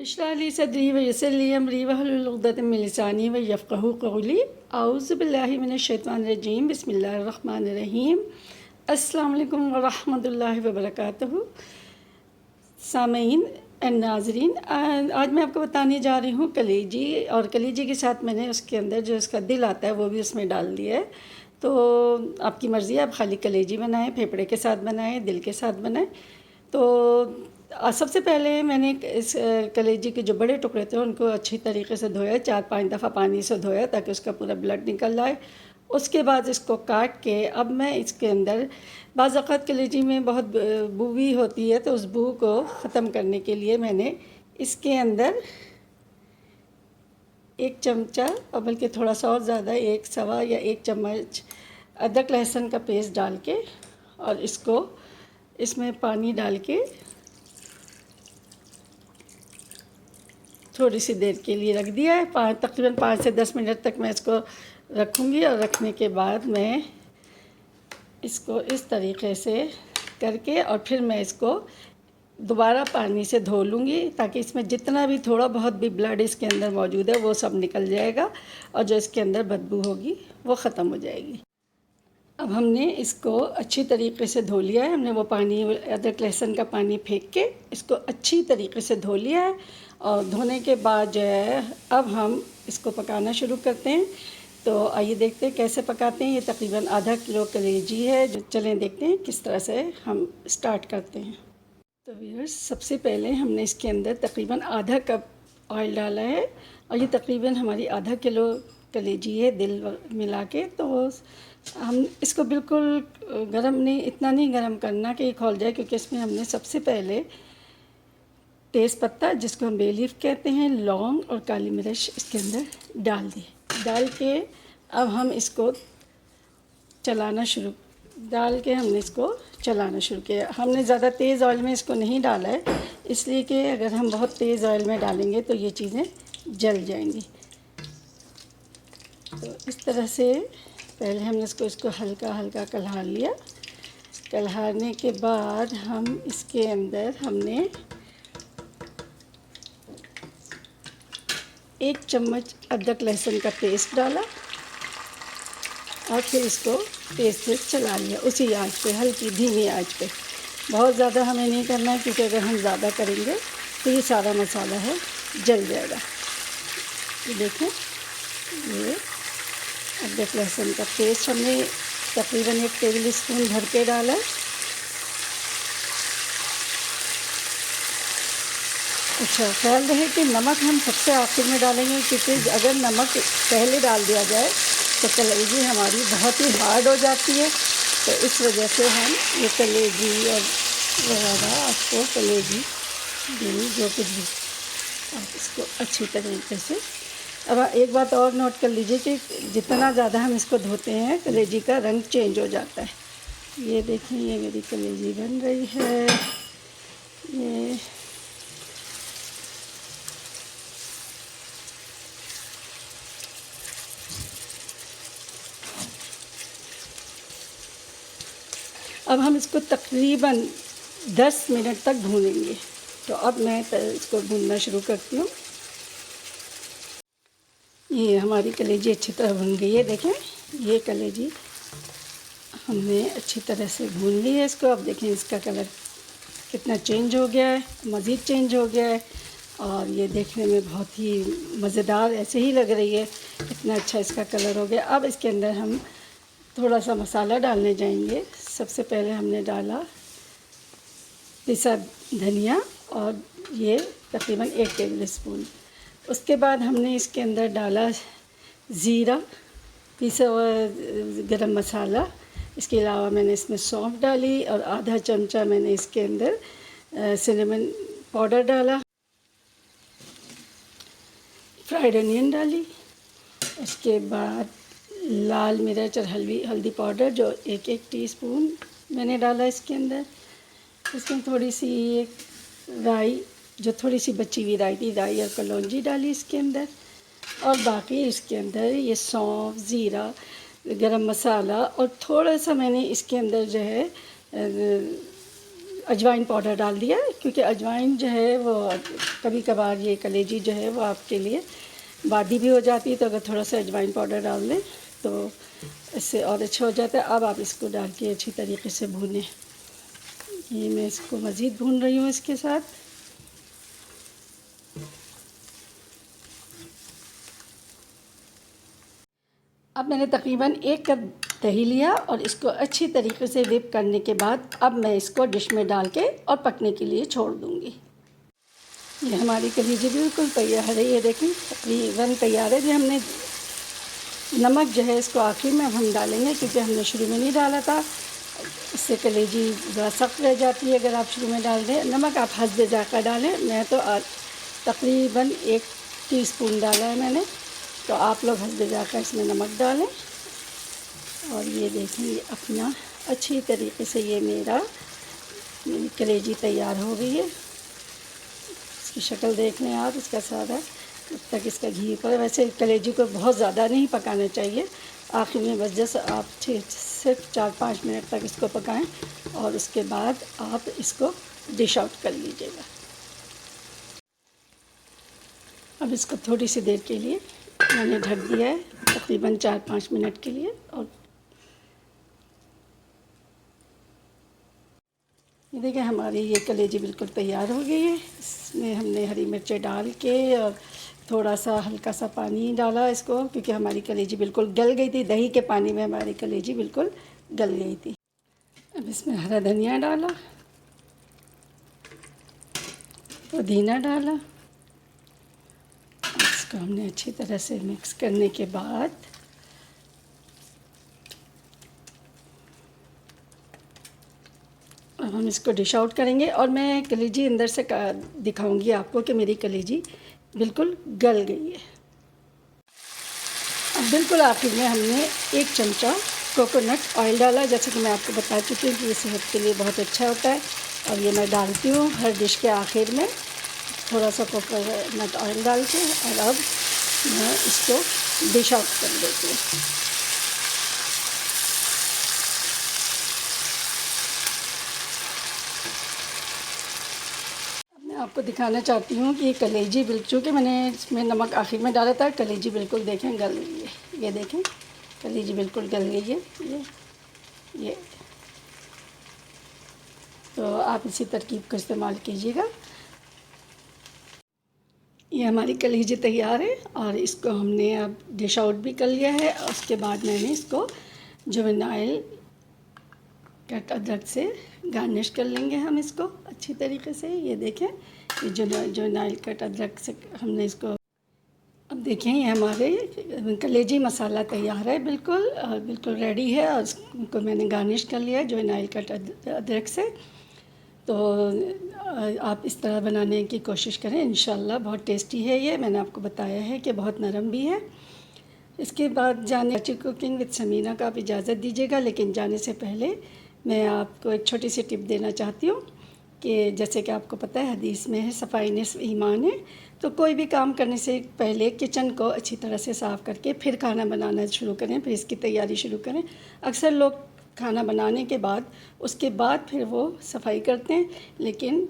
इश्रह ली सदरी व यस्सिर ली अमरी वहलुल उक़दतम मिन लिसानी व यफ़क़हू क़ौली। औज़ु बिल्लाहि मिनश शैतानिर रजीम। बिस्मिल्लाहिर रहमानिर रहीम। अस्सलामु अलैकुम व रहमतुल्लाहि व बरकातुहू। सामीन एंड नाज़रीन, आज मैं आपको बताने जा रही हूँ कलेजी, और कलेजी के साथ मैंने उसके अंदर जो उसका दिल आता है वो भी उसमें डाल दिया है। तो आपकी मर्ज़ी है, आप खाली कलेजी बनाएं, फेफड़े के साथ बनाएं, दिल के साथ बनाएं। तो सबसे पहले मैंने इस कलेजी के जो बड़े टुकड़े थे उनको अच्छी तरीके से धोया, 4-5 दफ़ा पानी से धोया ताकि उसका पूरा ब्लड निकल जाए। उसके बाद इसको काट के अब मैं इसके अंदर, बाज़ औक़ात कलेजी में बहुत बू भी होती है, तो उस बू को ख़त्म करने के लिए मैंने इसके अंदर 1 चमचा, और बल्कि थोड़ा सा और ज़्यादा, 1 सवा या 1 चम्मच अदरक लहसुन का पेस्ट डाल के, और इसको इसमें पानी डाल के थोड़ी सी देर के लिए रख दिया है। तकरीबन 5 से 10 मिनट तक मैं इसको रखूँगी, और रखने के बाद मैं इसको इस तरीक़े से करके, और फिर मैं इसको दोबारा पानी से धो लूँगी ताकि इसमें जितना भी थोड़ा बहुत भी ब्लड इसके अंदर मौजूद है वो सब निकल जाएगा, और जो इसके अंदर बदबू होगी वो ख़त्म हो जाएगी। अब हमने इसको अच्छी तरीके से धो लिया है। हमने वो पानी, अदरक लहसुन का पानी फेंक के इसको अच्छी तरीके से धो लिया है, और धोने के बाद जो है अब हम इसको पकाना शुरू करते हैं। तो आइए देखते हैं कैसे पकाते हैं। ये तकरीबन आधा किलो कलेजी है। जो चलें देखते हैं किस तरह से हम स्टार्ट करते हैं। तो व्यूअर्स, सबसे पहले हमने इसके अंदर तकरीबन आधा कप ऑयल डाला है, और ये तकरीबन हमारी आधा किलो कलेजी है दिल मिला के। तो हम इसको बिल्कुल गरम नहीं, इतना नहीं गरम करना कि ये खौल जाए, क्योंकि इसमें हमने सबसे पहले तेज़पत्ता, जिसको हम बे लीफ कहते हैं, लौंग और काली मिर्च इसके अंदर डाल दी। डाल के अब हम इसको चलाना शुरू किया। हमने ज़्यादा तेज़ ऑयल में इसको नहीं डाला है, इसलिए कि अगर हम बहुत तेज़ ऑयल में डालेंगे तो ये चीज़ें जल जाएंगी। तो इस तरह से पहले हमने इसको हल्का हल्का कलहा लिया। कलहाने के बाद हम इसके अंदर हमने 1 चम्मच अदरक लहसुन का पेस्ट डाला, और फिर इसको तेज़ से चला लिया उसी आंच पे, हल्की धीमी आंच पे। बहुत ज़्यादा हमें नहीं करना है, क्योंकि अगर हम ज़्यादा करेंगे तो ये सारा मसाला है जल जाएगा। तो देखें, ये अदरक लहसुन का पेस्ट हमने तकरीबन 1 टेबल स्पून भर के डाला। अच्छा, ख्याल रहे कि नमक हम सबसे आखिर में डालेंगे, क्योंकि अगर नमक पहले डाल दिया जाए तो कलेजी हमारी बहुत ही हार्ड हो जाती है। तो इस वजह से हम ये कलेजी और वगैरह, आपको कलेजी दिल जो कुछ भी, आप इसको अच्छी तरीके से। अब एक बात और नोट कर लीजिए कि जितना ज़्यादा हम इसको धोते हैं कलेजी का रंग चेंज हो जाता है। ये देखें, ये मेरी कलेजी बन रही है। ये अब हम इसको तकरीबन 10 मिनट तक भूनेंगे। तो अब मैं इसको भूनना शुरू करती हूँ। ये हमारी कलेजी अच्छी तरह भून गई है। देखें, ये कलेजी हमने अच्छी तरह से भून ली है इसको। अब देखें इसका कलर कितना चेंज हो गया है, मज़ीद चेंज हो गया है, और ये देखने में बहुत ही मज़ेदार ऐसे ही लग रही है। इतना अच्छा इसका कलर हो गया। अब इसके अंदर हम थोड़ा सा मसाला डालने जाएंगे। सबसे पहले हमने डाला पिसा धनिया, और ये तकरीबन 1 टेबल स्पून। उसके बाद हमने इसके अंदर डाला ज़ीरा, पिसा हुआ गरम मसाला। इसके अलावा मैंने इसमें सौंफ डाली, और आधा चमचा मैंने इसके अंदर सिनेमन पाउडर डाला। फ्राइड अनियन डाली। उसके बाद लाल मिर्च और हल्दी पाउडर जो 1-1 टीस्पून मैंने डाला इसके अंदर। इसमें थोड़ी सी राई, जो थोड़ी सी बची हुई राई थी, राई और कलौंजी डाली इसके अंदर। और बाकी इसके अंदर ये सौंफ, ज़ीरा, गरम मसाला, और थोड़ा सा मैंने इसके अंदर जो है अजवाइन पाउडर डाल दिया है, क्योंकि अजवाइन जो है वो कभी कभार ये कलेजी जो है वो आपके लिए बादी भी हो जाती है, तो अगर थोड़ा सा अजवाइन पाउडर डाल दें तो इससे और अच्छा हो जाता है। अब आप इसको डाल के अच्छी तरीके से भूनें। ये मैं इसको मज़ीद भून रही हूँ इसके साथ। अब मैंने तकरीबन 1 कप दही लिया और इसको अच्छी तरीके से व्हिप करने के बाद अब मैं इसको डिश में डाल के और पकने के लिए छोड़ दूँगी। ये हमारी कलीजी बिल्कुल तैयार है, ये देखिए तकरीबन तैयार है। जो हमने नमक जो है इसको आखिर में हम डालेंगे, क्योंकि हमने शुरू में नहीं डाला था, इससे कलेजी ज़रा सख्त रह जाती है अगर आप शुरू में डाल दें। नमक आप हस्ब ज़ायक़ा डालें, मैं तो तकरीबन 1 टीस्पून डाला है मैंने, तो आप लोग हस्ब ज़ायक़ा इसमें नमक डालें। और ये देखिए अपना अच्छी तरीके से ये मेरी कलेजी तैयार हो गई है। इसकी शक्ल देख लें आप, इसका सादा जब तक इसका घी पर। वैसे कलेजी को बहुत ज़्यादा नहीं पकाना चाहिए, आखिर में बस जैसे आप सिर्फ 4-5 मिनट तक इसको पकाएं और उसके बाद आप इसको डिश आउट कर लीजिएगा। अब इसको थोड़ी सी देर के लिए मैंने ढक दिया है, तकरीबन 4-5 मिनट के लिए। और ये देखिए हमारी ये कलेजी बिल्कुल तैयार हो गई है। इसमें हमने हरी मिर्चें डाल के और थोड़ा सा हल्का सा पानी डाला इसको, क्योंकि हमारी कलेजी बिल्कुल गल गई थी। दही के पानी में हमारी कलेजी बिल्कुल गल गई थी। अब इसमें हरा धनिया डाला, पुदीना डाला। इसको हमने अच्छी तरह से मिक्स करने के बाद अब हम इसको डिश आउट करेंगे। और मैं कलेजी अंदर से दिखाऊंगी आपको कि मेरी कलेजी बिल्कुल गल गई है। अब बिल्कुल आखिर में हमने 1 चमचा कोकोनट ऑयल डाला, जैसे कि मैं आपको बता चुकी हूँ कि ये सेहत के लिए बहुत अच्छा होता है। और ये मैं डालती हूँ हर डिश के आखिर में थोड़ा सा कोकोनट ऑयल डाल के। और अब मैं इसको डिश आउट कर देती हूँ। आपको दिखाना चाहती हूँ कि कलेजी बिल्कुल, चूँकि मैंने इसमें नमक आखिर में डाला था, कलेजी बिल्कुल देखें गल गई है। ये देखें कलेजी बिल्कुल गल गई है। ये तो आप इसी तरकीब का इस्तेमाल कीजिएगा। ये हमारी कलेजी तैयार है और इसको हमने अब डिश आउट भी कर लिया है। उसके बाद मैंने इसको जुवेनाइल कट अदरक से गार्निश कर लेंगे हम इसको अच्छी तरीके से। ये देखें ये जुवेनाइल कट अदरक से हमने इसको, अब देखें ये हमारे कलेजी मसाला तैयार है, बिल्कुल रेडी है। और इसको मैंने गार्निश कर लिया है जुवेनाइल कट अदरक से। तो आप इस तरह बनाने की कोशिश करें, इंशाल्लाह बहुत टेस्टी है। ये मैंने आपको बताया है कि बहुत नरम भी है। इसके बाद जाने कुकिंग विद समीना का आप इजाज़त दीजिएगा, लेकिन जाने से पहले मैं आपको एक छोटी सी टिप देना चाहती हूँ कि जैसे कि आपको पता है हदीस में है सफ़ाई निस्फ़ ईमान है। तो कोई भी काम करने से पहले किचन को अच्छी तरह से साफ़ करके फिर खाना बनाना शुरू करें, फिर इसकी तैयारी शुरू करें। अक्सर लोग खाना बनाने के बाद उसके बाद फिर वो सफाई करते हैं, लेकिन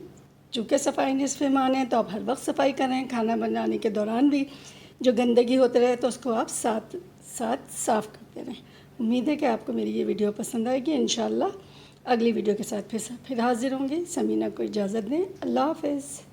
चूँकि सफाई निस्फ़ ईमान है तो आप हर वक्त सफाई करें। खाना बनाने के दौरान भी जो गंदगी होते रहे तो उसको आप साथ साफ़ करते रहें। उम्मीद है कि आपको मेरी ये वीडियो पसंद आएगी। इंशाल्लाह अगली वीडियो के साथ फिर हाज़िर होंगे। समीना को इजाज़त दें। अल्लाह हाफ़िज़।